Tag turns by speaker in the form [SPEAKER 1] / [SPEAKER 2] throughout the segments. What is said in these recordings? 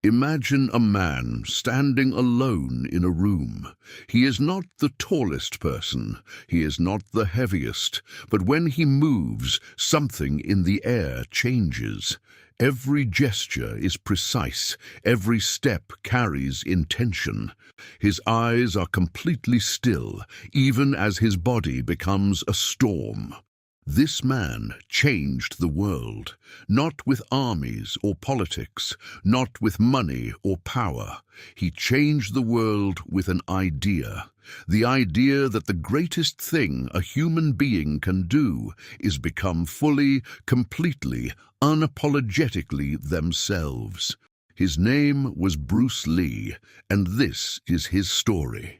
[SPEAKER 1] Imagine a man standing alone in a room. He is not the tallest person, he is not the heaviest, but when he moves, something in the air changes. Every gesture is precise, every step carries intention. His eyes are completely still, even as his body becomes a storm. This man changed the world, not with armies or politics, not with money or power. He changed the world with an idea. The idea that the greatest thing a human being can do is become fully, completely, unapologetically themselves. His name was Bruce Lee, and this is his story.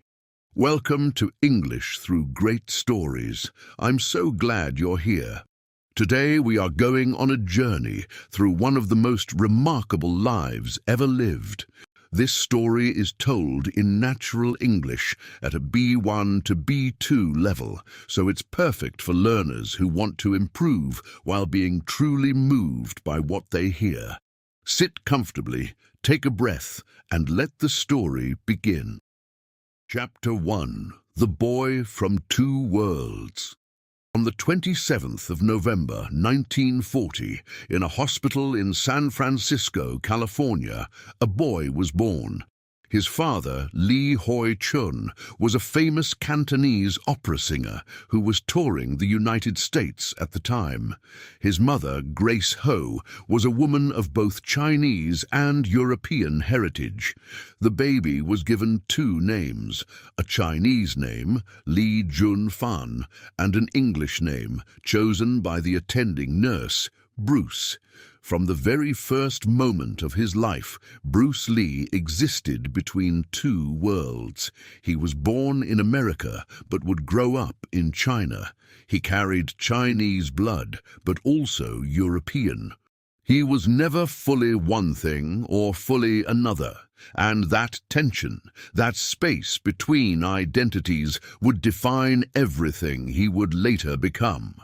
[SPEAKER 1] Welcome to English Through Great Stories. I'm so glad you're here. Today we are going on a journey through one of the most remarkable lives ever lived. This story is told in natural English at a B1 to B2 level, so it's perfect for learners who want to improve while being truly moved by what they hear. Sit comfortably, take a breath, and let the story begin. Chapter 1. The Boy from Two Worlds. On the 27th of November, 1940, in a hospital in San Francisco, California, a boy was born. His father, Lee Hoi Chun, was a famous Cantonese opera singer who was touring the United States at the time. His mother, Grace Ho, was a woman of both Chinese and European heritage. The baby was given two names, a Chinese name, Li Jun Fan, and an English name, chosen by the attending nurse, Bruce. From the very first moment of his life, Bruce Lee existed between two worlds. He was born in America, but would grow up in China. He carried Chinese blood, but also European. He was never fully one thing or fully another, and that tension, that space between identities, would define everything he would later become.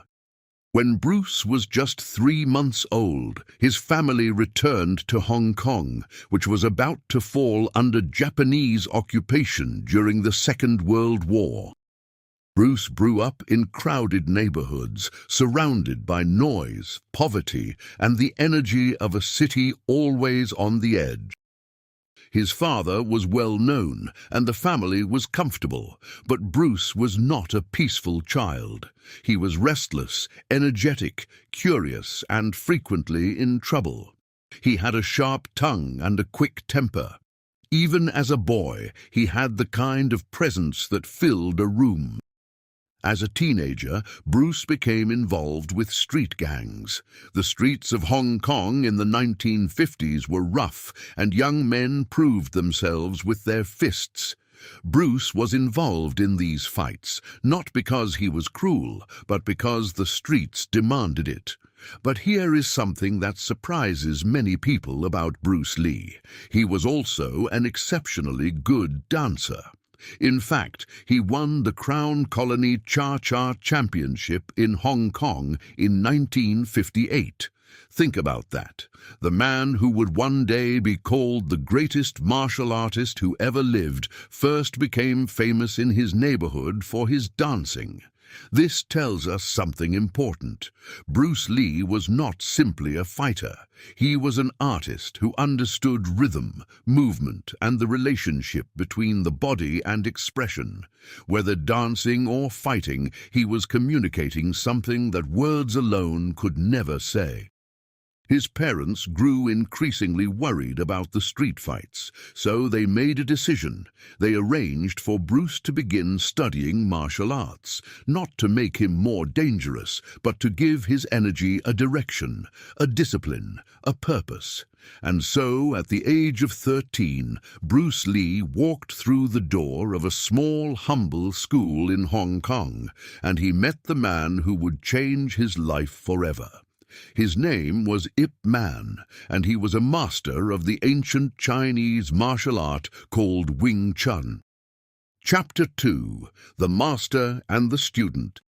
[SPEAKER 1] When Bruce was just 3 months old, his family returned to Hong Kong, which was about to fall under Japanese occupation during the Second World War. Bruce grew up in crowded neighborhoods, surrounded by noise, poverty, and the energy of a city always on the edge. His father was well known, and the family was comfortable, but Bruce was not a peaceful child. He was restless, energetic, curious, and frequently in trouble. He had a sharp tongue and a quick temper. Even as a boy, he had the kind of presence that filled a room. As a teenager, Bruce became involved with street gangs. The streets of Hong Kong in the 1950s were rough, and young men proved themselves with their fists. Bruce was involved in these fights, not because he was cruel, but because the streets demanded it. But here is something that surprises many people about Bruce Lee. He was also an exceptionally good dancer. In fact, he won the Crown Colony Cha-Cha Championship in Hong Kong in 1958. Think about that. The man who would one day be called the greatest martial artist who ever lived first became famous in his neighborhood for his dancing. This tells us something important. Bruce Lee was not simply a fighter. He was an artist who understood rhythm, movement, and the relationship between the body and expression. Whether dancing or fighting, he was communicating something that words alone could never say. His parents grew increasingly worried about the street fights, so they made a decision. They arranged for Bruce to begin studying martial arts, not to make him more dangerous, but to give his energy a direction, a discipline, a purpose. And so, at the age of 13, Bruce Lee walked through the door of a small, humble school in Hong Kong, and he met the man who would change his life forever. His name was Ip Man, and he was a master of the ancient Chinese martial art called Wing Chun. Chapter 2. The Master and the Student.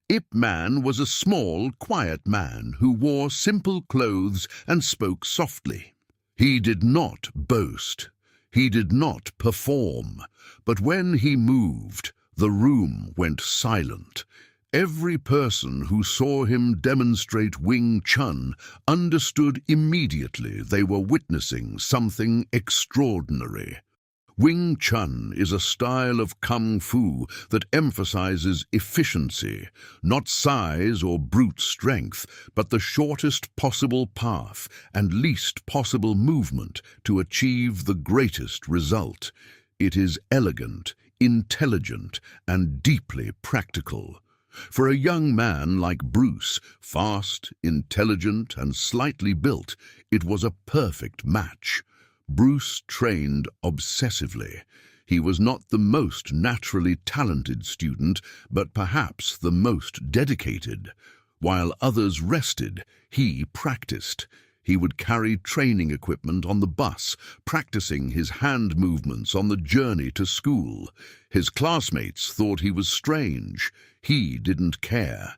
[SPEAKER 1] Ip Man was a small, quiet man who wore simple clothes and spoke softly. He did not boast. He did not perform. But when he moved, the room went silent. Every person who saw him demonstrate Wing Chun understood immediately they were witnessing something extraordinary. Wing Chun is a style of kung fu that emphasizes efficiency, not size or brute strength, but the shortest possible path and least possible movement to achieve the greatest result. It is elegant, intelligent, and deeply practical. For a young man like Bruce, fast, intelligent, and slightly built, it was a perfect match. Bruce trained obsessively. He was not the most naturally talented student, but perhaps the most dedicated. While others rested, he practiced. He would carry training equipment on the bus, practicing his hand movements on the journey to school. His classmates thought he was strange. He didn't care.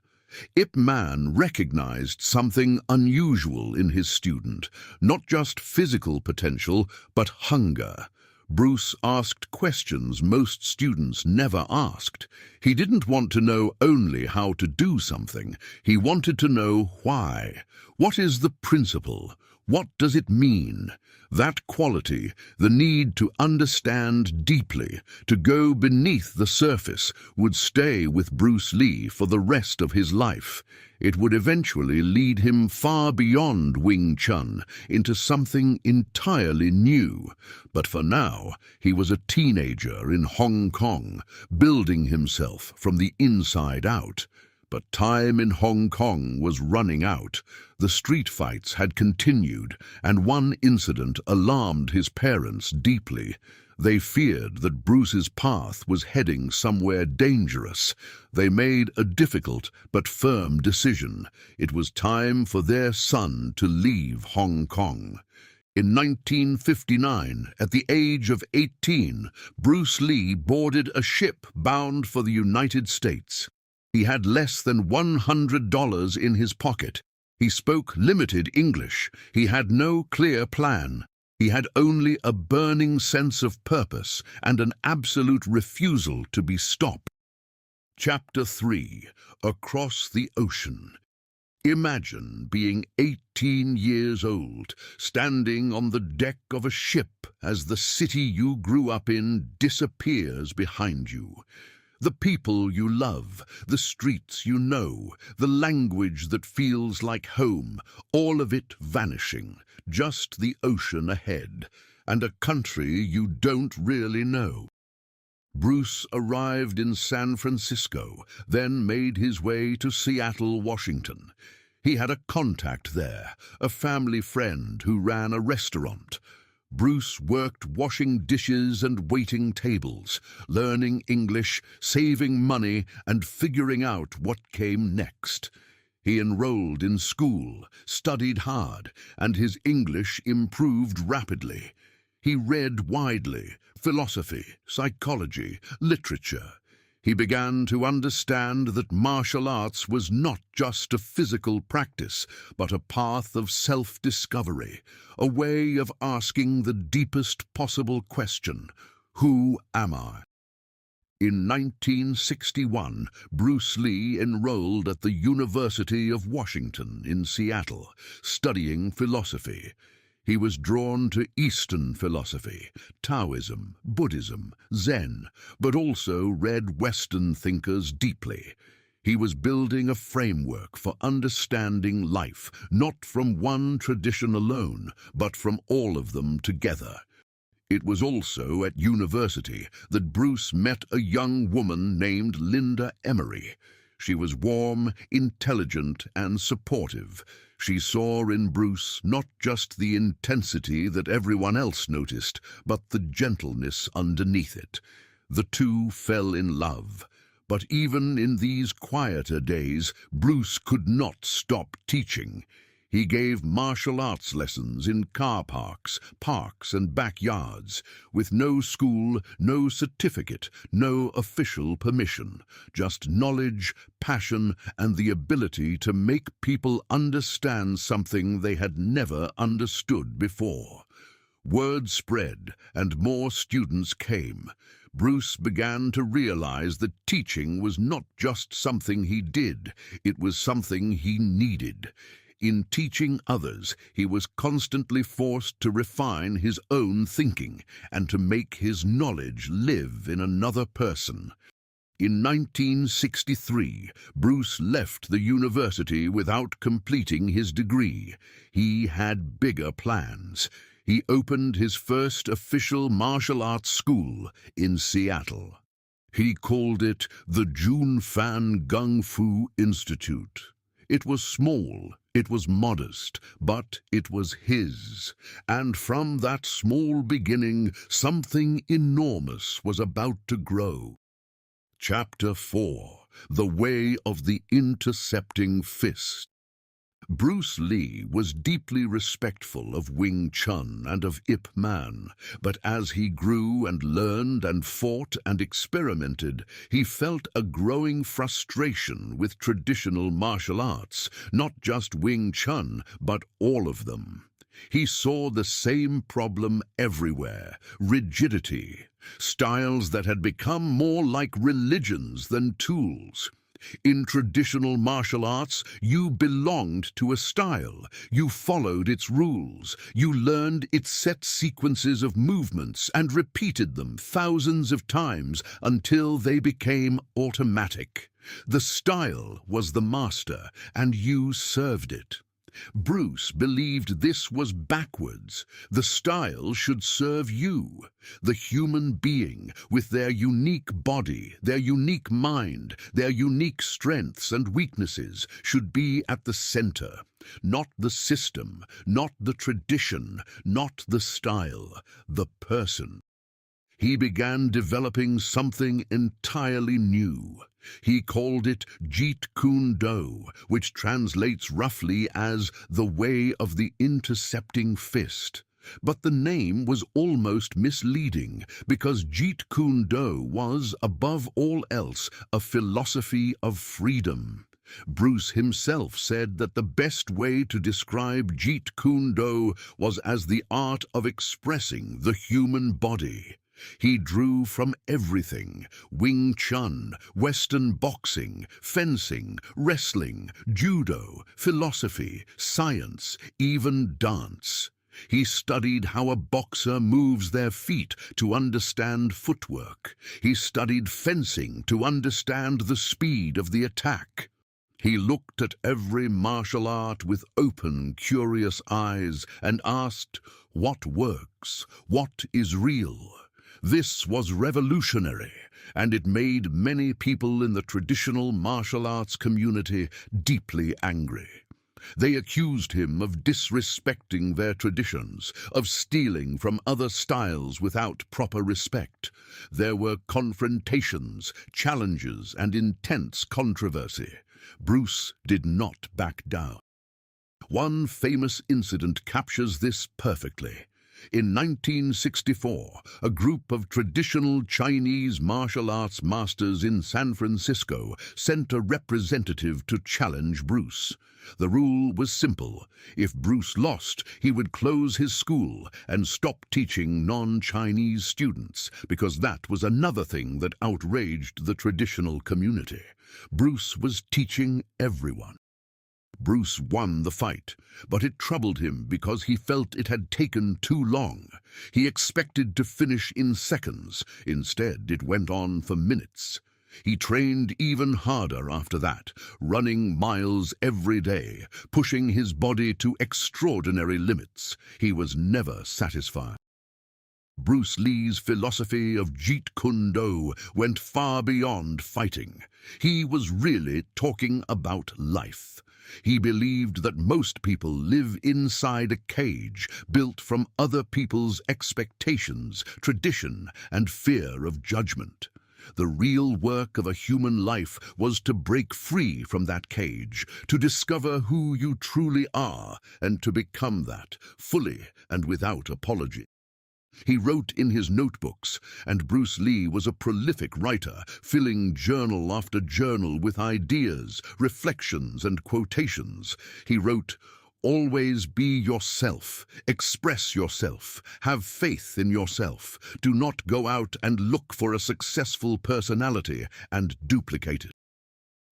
[SPEAKER 1] Ip Man recognized something unusual in his student, not just physical potential, but hunger. Bruce asked questions most students never asked. He didn't want to know only how to do something. He wanted to know why. What is the principle? What does it mean? That quality, the need to understand deeply, to go beneath the surface, would stay with Bruce Lee for the rest of his life. It would eventually lead him far beyond Wing Chun, into something entirely new. But for now, he was a teenager in Hong Kong, building himself from the inside out. But time in Hong Kong was running out. The street fights had continued, and one incident alarmed his parents deeply. They feared that Bruce's path was heading somewhere dangerous. They made a difficult but firm decision. It was time for their son to leave Hong Kong. In 1959, at the age of 18, Bruce Lee boarded a ship bound for the United States. He had less than $100 in his pocket. He spoke limited English. He had no clear plan. He had only a burning sense of purpose and an absolute refusal to be stopped. Chapter 3. Across the Ocean. Imagine being 18 years old, standing on the deck of a ship as the city you grew up in disappears behind you. The people you love, the streets you know, the language that feels like home, all of it vanishing, just the ocean ahead, and a country you don't really know. Bruce arrived in San Francisco, then made his way to Seattle, Washington. He had a contact there, a family friend who ran a restaurant. Bruce worked washing dishes and waiting tables, learning English, saving money, and figuring out what came next. He enrolled in school, studied hard, and his English improved rapidly. He read widely, philosophy, psychology, literature. He began to understand that martial arts was not just a physical practice, but a path of self-discovery, a way of asking the deepest possible question: who am I? In 1961, Bruce Lee enrolled at the University of Washington in Seattle, studying philosophy. He was drawn to Eastern philosophy, Taoism, Buddhism, Zen, but also read Western thinkers deeply. He was building a framework for understanding life, not from one tradition alone, but from all of them together. It was also at university that Bruce met a young woman named Linda Emery. She was warm, intelligent, and supportive. She saw in Bruce not just the intensity that everyone else noticed, but the gentleness underneath it. The two fell in love. But even in these quieter days, Bruce could not stop teaching. He gave martial arts lessons in car parks, and backyards, with no school, no certificate, no official permission, just knowledge, passion, and the ability to make people understand something they had never understood before. Word spread, and more students came. Bruce began to realize that teaching was not just something he did, it was something he needed. In teaching others, he was constantly forced to refine his own thinking and to make his knowledge live in another person. In 1963, Bruce left the university without completing his degree. He had bigger plans. He opened his first official martial arts school in Seattle. He called it the Junfan Gung Fu Institute. It was small, it was modest, but it was his. And from that small beginning, something enormous was about to grow. Chapter 4: The Way of the Intercepting Fist. Bruce Lee was deeply respectful of Wing Chun and of Ip Man, but as he grew and learned and fought and experimented, he felt a growing frustration with traditional martial arts, not just Wing Chun, but all of them. He saw the same problem everywhere: rigidity, styles that had become more like religions than tools. In traditional martial arts, you belonged to a style. You followed its rules. You learned its set sequences of movements and repeated them thousands of times until they became automatic. The style was the master, and you served it. Bruce believed this was backwards. The style should serve you. The human being, with their unique body, their unique mind, their unique strengths and weaknesses, should be at the center. Not the system, not the tradition, not the style, the person. He began developing something entirely new. He called it Jeet Kune Do, which translates roughly as the way of the intercepting fist. But the name was almost misleading, because Jeet Kune Do was, above all else, a philosophy of freedom. Bruce himself said that the best way to describe Jeet Kune Do was as the art of expressing the human body. He drew from everything: Wing Chun, Western boxing, fencing, wrestling, judo, philosophy, science, even dance. He studied how a boxer moves their feet to understand footwork. He studied fencing to understand the speed of the attack. He looked at every martial art with open, curious eyes and asked, what works? What is real? This was revolutionary, and it made many people in the traditional martial arts community deeply angry. They accused him of disrespecting their traditions, of stealing from other styles without proper respect. There were confrontations, challenges, and intense controversy. Bruce did not back down. One famous incident captures this perfectly. In 1964, a group of traditional Chinese martial arts masters in San Francisco sent a representative to challenge Bruce. The rule was simple: if Bruce lost, he would close his school and stop teaching non-Chinese students, because that was another thing that outraged the traditional community. Bruce was teaching everyone. Bruce won the fight, but it troubled him because he felt it had taken too long. He expected to finish in seconds. Instead, it went on for minutes. He trained even harder after that, running miles every day, pushing his body to extraordinary limits. He was never satisfied. Bruce Lee's philosophy of Jeet Kune Do went far beyond fighting. He was really talking about life. He believed that most people live inside a cage built from other people's expectations, tradition, and fear of judgment. The real work of a human life was to break free from that cage, to discover who you truly are, and to become that, fully and without apology. He wrote in his notebooks, and Bruce Lee was a prolific writer, filling journal after journal with ideas, reflections, and quotations. He wrote, Always be yourself. Express yourself. Have faith in yourself. Do not go out and look for a successful personality and duplicate it.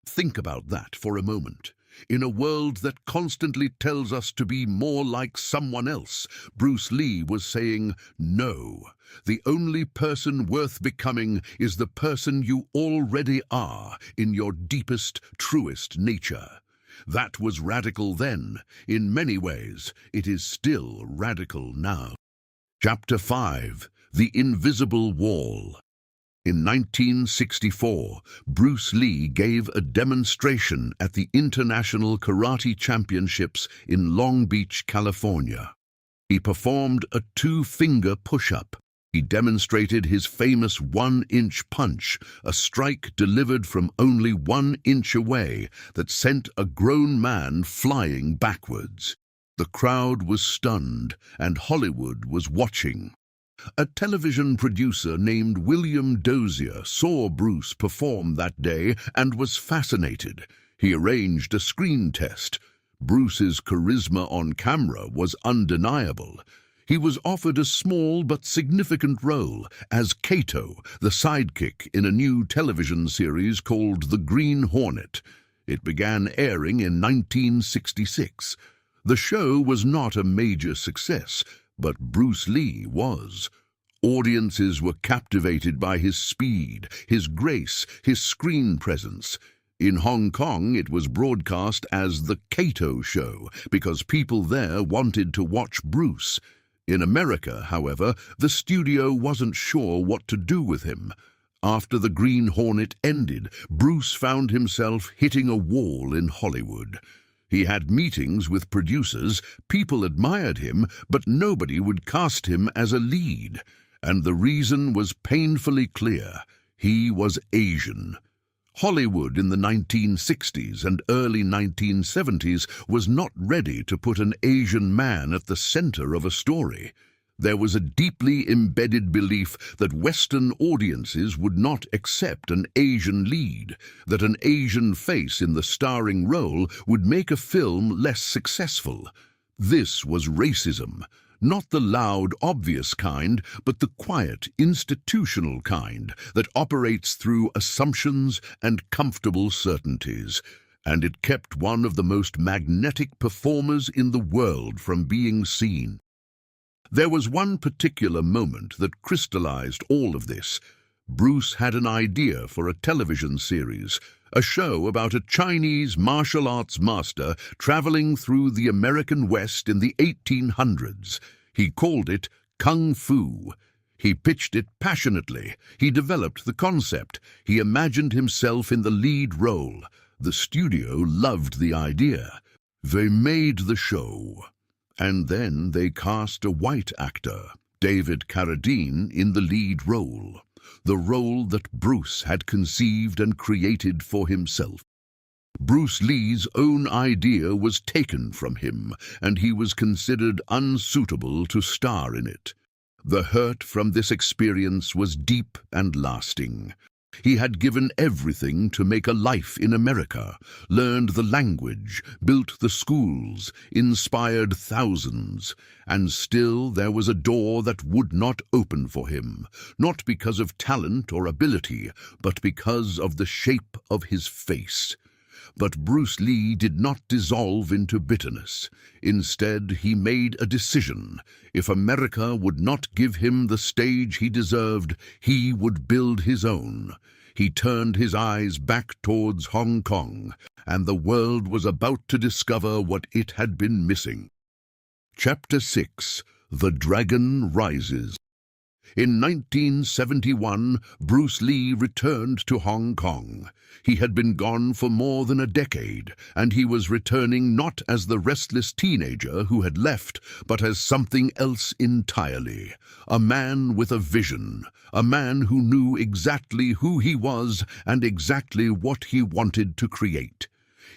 [SPEAKER 1] Think about that for a moment. In a world that constantly tells us to be more like someone else, Bruce Lee was saying, no. The only person worth becoming is the person you already are in your deepest, truest nature. That was radical then. In many ways, it is still radical now. Chapter 5. The Invisible Wall. In 1964, Bruce Lee gave a demonstration at the International Karate Championships in Long Beach, California. He performed a 2-finger push-up. He demonstrated his famous 1-inch punch, a strike delivered from only 1 inch away that sent a grown man flying backwards. The crowd was stunned, and Hollywood was watching. A television producer named William Dozier saw Bruce perform that day and was fascinated. He arranged a screen test. Bruce's charisma on camera was undeniable. He was offered a small but significant role as Kato, the sidekick in a new television series called The Green Hornet. It began airing in 1966. The show was not a major success, but Bruce Lee was. Audiences were captivated by his speed, his grace, his screen presence. In Hong Kong, it was broadcast as The Kato Show because people there wanted to watch Bruce. In America, however, the studio wasn't sure what to do with him. After The Green Hornet ended, Bruce found himself hitting a wall in Hollywood. He had meetings with producers, people admired him, but nobody would cast him as a lead. And the reason was painfully clear. He was Asian. Hollywood in the 1960s and early 1970s was not ready to put an Asian man at the center of a story. There was a deeply embedded belief that Western audiences would not accept an Asian lead, that an Asian face in the starring role would make a film less successful. This was racism, not the loud, obvious kind, but the quiet, institutional kind that operates through assumptions and comfortable certainties. And it kept one of the most magnetic performers in the world from being seen. There was one particular moment that crystallized all of this. Bruce had an idea for a television series, a show about a Chinese martial arts master traveling through the American West in the 1800s. He called it Kung Fu. He pitched it passionately. He developed the concept. He imagined himself in the lead role. The studio loved the idea. They made the show. And then they cast a white actor, David Carradine, in the lead role, the role that Bruce had conceived and created for himself. Bruce Lee's own idea was taken from him, and he was considered unsuitable to star in it. The hurt from this experience was deep and lasting. He had given everything to make a life in America, learned the language, built the schools, inspired thousands, and still there was a door that would not open for him, not because of talent or ability, but because of the shape of his face. But Bruce Lee did not dissolve into bitterness. Instead, he made a decision. If America would not give him the stage he deserved, he would build his own. He turned his eyes back towards Hong Kong, and the world was about to discover what it had been missing. Chapter 6. The Dragon Rises. In 1971, Bruce Lee returned to Hong Kong. He had been gone for more than a decade, and he was returning not as the restless teenager who had left, but as something else entirely. A man with a vision, a man who knew exactly who he was and exactly what he wanted to create.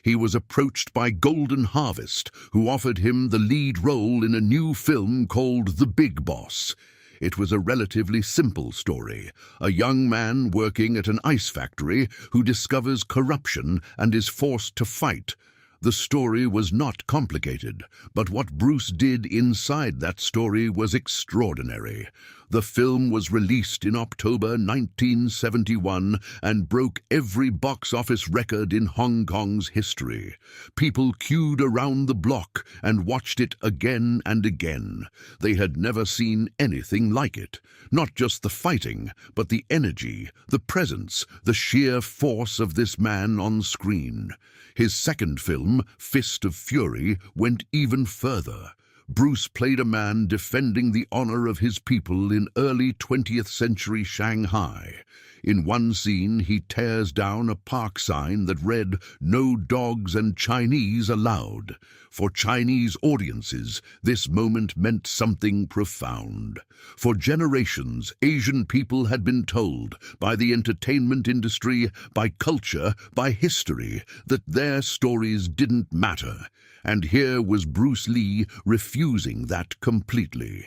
[SPEAKER 1] He was approached by Golden Harvest, who offered him the lead role in a new film called The Big Boss. It was a relatively simple story, a young man working at an ice factory who discovers corruption and is forced to fight. The story was not complicated, but what Bruce did inside that story was extraordinary. The film was released in October 1971 and broke every box office record in Hong Kong's history. People queued around the block and watched it again and again. They had never seen anything like it. Not just the fighting, but the energy, the presence, the sheer force of this man on screen. His second film, Fist of Fury, went even further. Bruce played a man defending the honor of his people in early 20th century Shanghai. In one scene, he tears down a park sign that read, "No dogs and Chinese allowed." For Chinese audiences, this moment meant something profound. For generations, Asian people had been told, by the entertainment industry, by culture, by history, that their stories didn't matter. And here was Bruce Lee refusing that completely,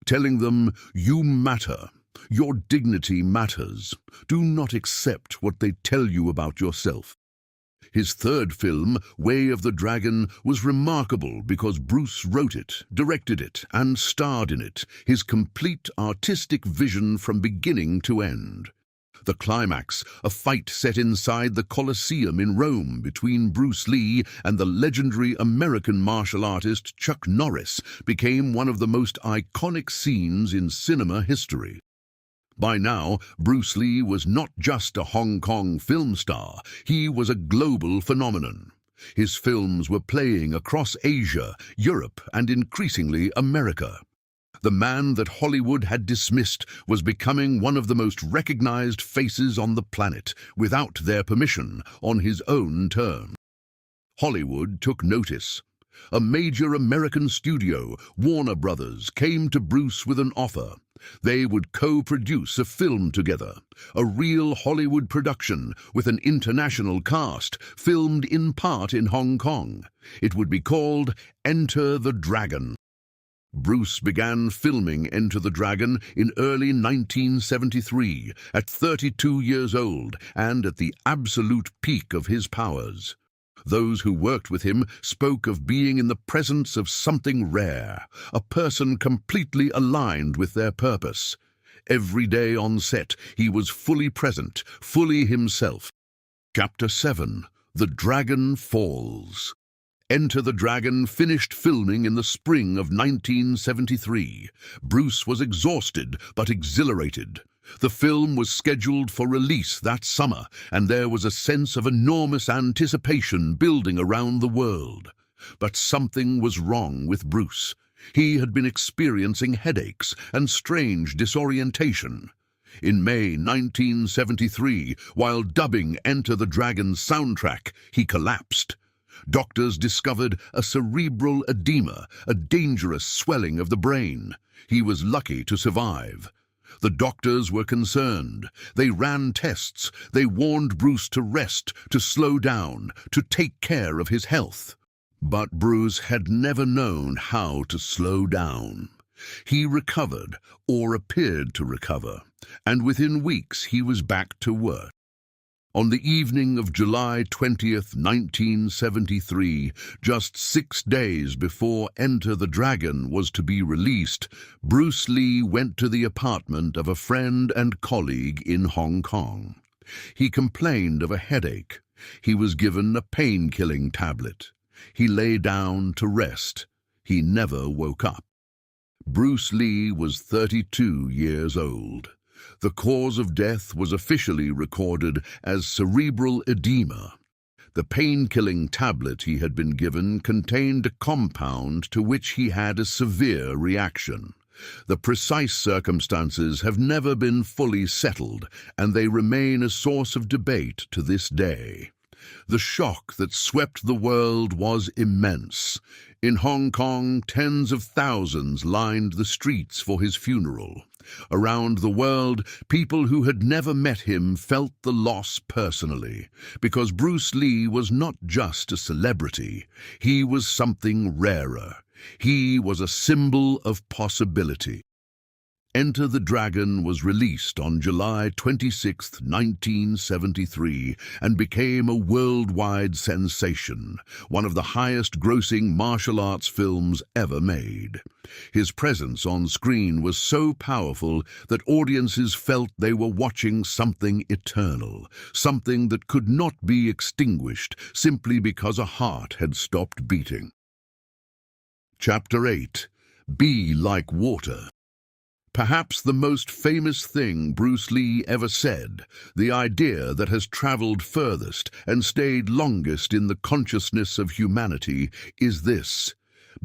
[SPEAKER 1] telling them, "You matter. Your dignity matters. Do not accept what they tell you about yourself." His third film, Way of the Dragon, was remarkable because Bruce wrote it, directed it, and starred in it, his complete artistic vision from beginning to end. The climax, a fight set inside the Colosseum in Rome between Bruce Lee and the legendary American martial artist Chuck Norris, became one of the most iconic scenes in cinema history. By now, Bruce Lee was not just a Hong Kong film star, he was a global phenomenon. His films were playing across Asia, Europe, and increasingly America. The man that Hollywood had dismissed was becoming one of the most recognized faces on the planet, without their permission, on his own terms. Hollywood took notice. A major American studio, Warner Brothers, came to Bruce with an offer. They would co-produce a film together, a real Hollywood production with an international cast, filmed in part in Hong Kong. It would be called Enter the Dragon. Bruce began filming Enter the Dragon in early 1973, at 32 years old and at the absolute peak of his powers. Those who worked with him spoke of being in the presence of something rare, a person completely aligned with their purpose. Every day on set, he was fully present, fully himself. Chapter 7: The Dragon Falls. Enter the Dragon finished filming in the spring of 1973. Bruce was exhausted but exhilarated. The film was scheduled for release that summer, and there was a sense of enormous anticipation building around the world. But something was wrong with Bruce. He had been experiencing headaches and strange disorientation. In May 1973, while dubbing Enter the Dragon's soundtrack, he collapsed. Doctors discovered a cerebral edema, a dangerous swelling of the brain. He was lucky to survive. The doctors were concerned. They ran tests. They warned Bruce to rest, to slow down, to take care of his health. But Bruce had never known how to slow down. He recovered, or appeared to recover, and within weeks he was back to work. On the evening of July 20th, 1973, just 6 days before Enter the Dragon was to be released, Bruce Lee went to the apartment of a friend and colleague in Hong Kong. He complained of a headache. He was given a pain-killing tablet. He lay down to rest. He never woke up. Bruce Lee was 32 years old. The cause of death was officially recorded as cerebral edema. The pain-killing tablet he had been given contained a compound to which he had a severe reaction. The precise circumstances have never been fully settled, and they remain a source of debate to this day. The shock that swept the world was immense. In Hong Kong, tens of thousands lined the streets for his funeral. Around the world, people who had never met him felt the loss personally, because Bruce Lee was not just a celebrity. He was something rarer. He was a symbol of possibility. Enter the Dragon was released on July 26, 1973, and became a worldwide sensation, one of the highest-grossing martial arts films ever made. His presence on screen was so powerful that audiences felt they were watching something eternal, something that could not be extinguished simply because a heart had stopped beating. Chapter 8. Be like water. Perhaps the most famous thing Bruce Lee ever said, the idea that has traveled furthest and stayed longest in the consciousness of humanity, is this: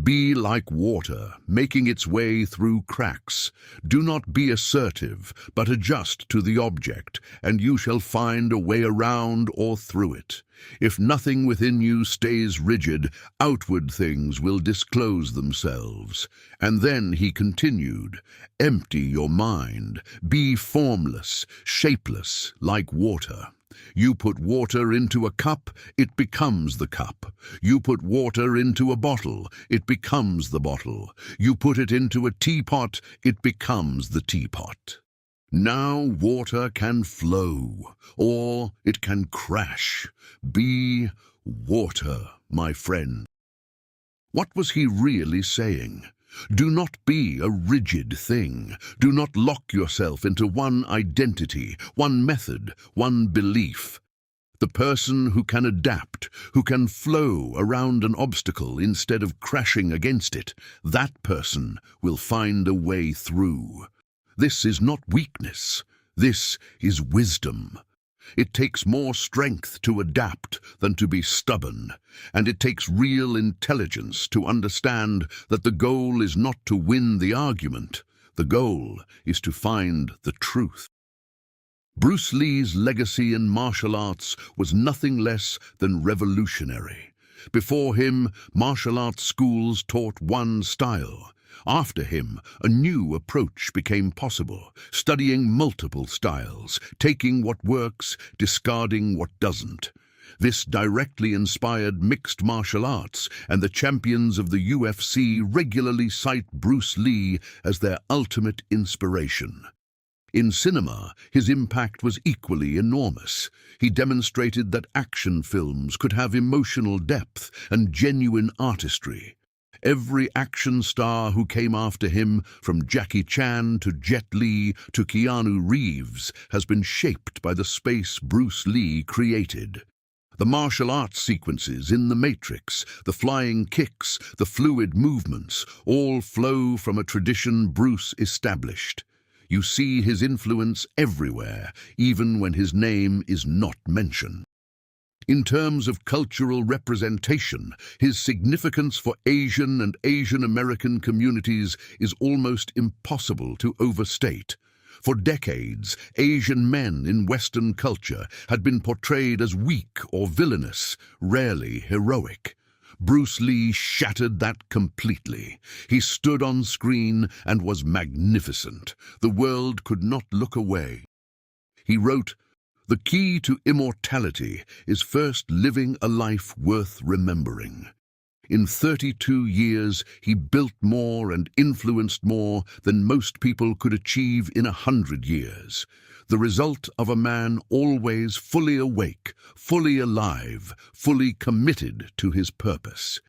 [SPEAKER 1] be like water, making its way through cracks. Do not be assertive, but adjust to the object, and you shall find a way around or through it. If nothing within you stays rigid, outward things will disclose themselves. And then he continued, empty your mind, be formless, shapeless, like water. You put water into a cup, it becomes the cup. You put water into a bottle, it becomes the bottle. You put it into a teapot, it becomes the teapot. Now water can flow, or it can crash. Be water, my friend. What was he really saying? Do not be a rigid thing. Do not lock yourself into one identity, one method, one belief. The person who can adapt, who can flow around an obstacle instead of crashing against it, that person will find a way through. This is not weakness. This is wisdom. It takes more strength to adapt than to be stubborn, and it takes real intelligence to understand that the goal is not to win the argument. The goal is to find the truth. Bruce Lee's legacy in martial arts was nothing less than revolutionary. Before him, martial arts schools taught one style. After him, a new approach became possible, studying multiple styles, taking what works, discarding what doesn't. This directly inspired mixed martial arts, and the champions of the UFC regularly cite Bruce Lee as their ultimate inspiration. In cinema, his impact was equally enormous. He demonstrated that action films could have emotional depth and genuine artistry. Every action star who came after him, from Jackie Chan to Jet Li to Keanu Reeves, has been shaped by the space Bruce Lee created. The martial arts sequences in The Matrix, the flying kicks, the fluid movements, all flow from a tradition Bruce established. You see his influence everywhere, even when his name is not mentioned. In terms of cultural representation, his significance for Asian and Asian American communities is almost impossible to overstate. For decades, Asian men in Western culture had been portrayed as weak or villainous, rarely heroic. Bruce Lee shattered that completely. He stood on screen and was magnificent. The world could not look away. He wrote, "The key to immortality is first living a life worth remembering." In 32 years, he built more and influenced more than most people could achieve in 100 years. The result of a man always fully awake, fully alive, fully committed to his purpose.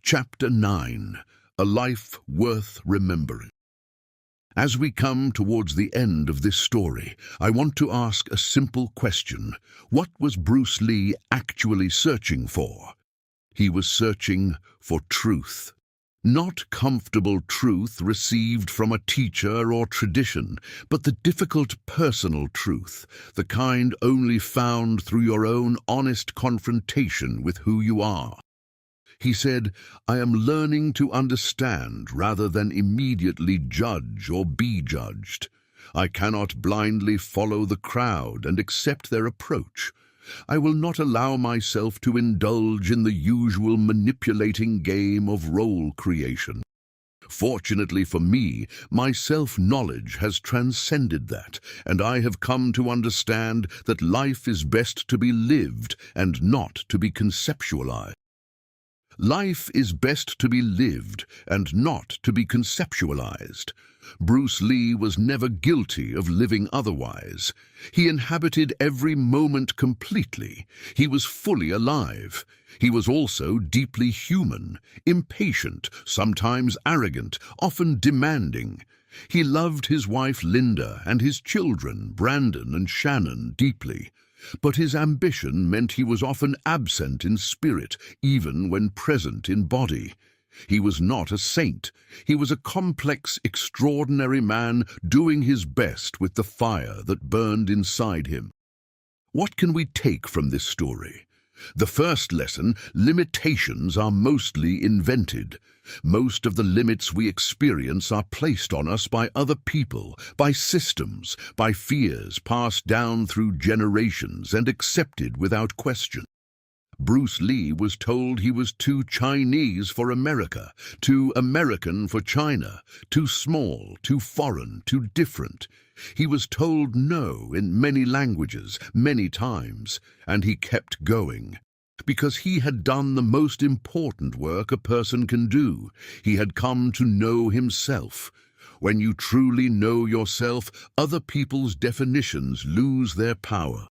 [SPEAKER 1] Chapter 9. A Life Worth Remembering. As we come towards the end of this story, I want to ask a simple question. What was Bruce Lee actually searching for? He was searching for truth. Not comfortable truth received from a teacher or tradition, but the difficult personal truth, the kind only found through your own honest confrontation with who you are. He said, "I am learning to understand rather than immediately judge or be judged. I cannot blindly follow the crowd and accept their approach. I will not allow myself to indulge in the usual manipulating game of role creation. Fortunately for me, my self-knowledge has transcended that, and I have come to understand that life is best to be lived and not to be conceptualized. Life is best to be lived and not to be conceptualized. Bruce Lee was never guilty of living otherwise. He inhabited every moment completely. He was fully alive. He was also deeply human, impatient, sometimes arrogant, often demanding. He loved his wife Linda and his children, Brandon and Shannon, deeply. But his ambition meant he was often absent in spirit, even when present in body. He was not a saint. He was a complex, extraordinary man doing his best with the fire that burned inside him. What can we take from this story? The first lesson: limitations are mostly invented. Most of the limits we experience are placed on us by other people, by systems, by fears passed down through generations and accepted without question. Bruce Lee was told he was too Chinese for America, too American for China, too small, too foreign, too different. He was told no in many languages, many times, and he kept going. Because he had done the most important work a person can do. He had come to know himself. When you truly know yourself, other people's definitions lose their power.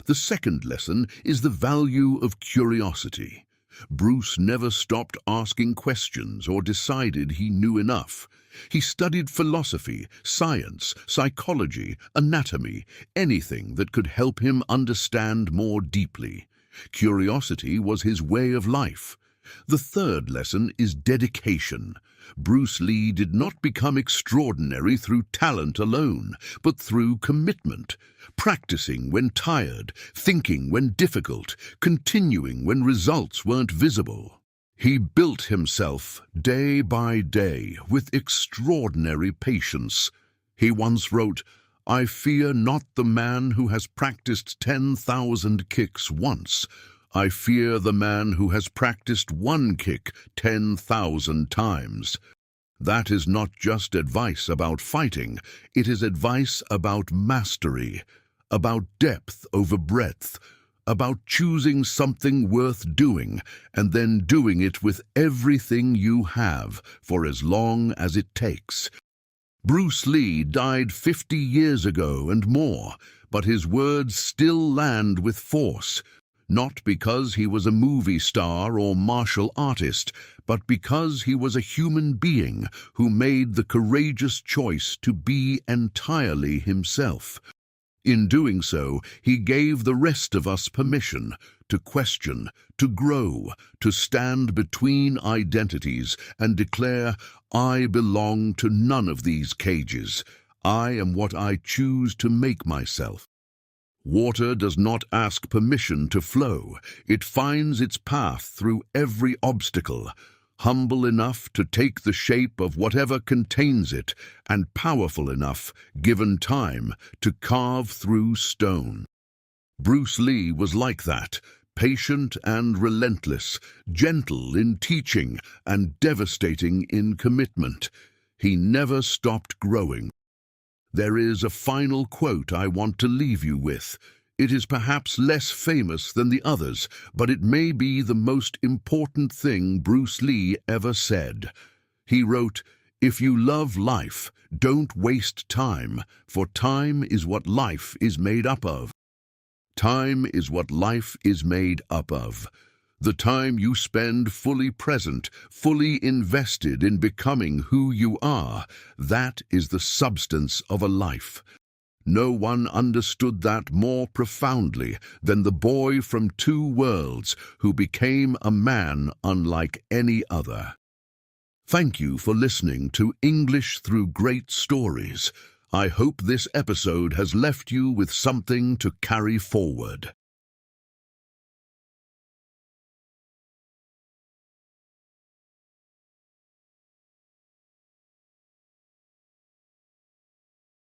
[SPEAKER 1] The second lesson is the value of curiosity. Bruce never stopped asking questions or decided he knew enough. He studied philosophy, science, psychology, anatomy, anything that could help him understand more deeply. Curiosity was his way of life. The third lesson is dedication. Bruce Lee did not become extraordinary through talent alone, but through commitment, practicing when tired, thinking when difficult, continuing when results weren't visible. He built himself day by day with extraordinary patience. He once wrote, "I fear not the man who has practiced 10,000 kicks once. I fear the man who has practiced one kick 10,000 times." That is not just advice about fighting, it is advice about mastery, about depth over breadth, about choosing something worth doing and then doing it with everything you have for as long as it takes. Bruce Lee died 50 years ago and more, but his words still land with force. Not because he was a movie star or martial artist, but because he was a human being who made the courageous choice to be entirely himself. In doing so, he gave the rest of us permission to question, to grow, to stand between identities and declare, "I belong to none of these cages. I am what I choose to make myself." Water does not ask permission to flow. It finds its path through every obstacle, humble enough to take the shape of whatever contains it, and powerful enough, given time, to carve through stone. Bruce Lee was like that, patient and relentless, gentle in teaching and devastating in commitment. He never stopped growing. There is a final quote I want to leave you with. It is perhaps less famous than the others, but it may be the most important thing Bruce Lee ever said. He wrote, "If you love life, don't waste time, for time is what life is made up of." Time is what life is made up of. The time you spend fully present, fully invested in becoming who you are, that is the substance of a life. No one understood that more profoundly than the boy from two worlds who became a man unlike any other. Thank you for listening to English Through Great Stories. I hope this episode has left you with something to carry forward.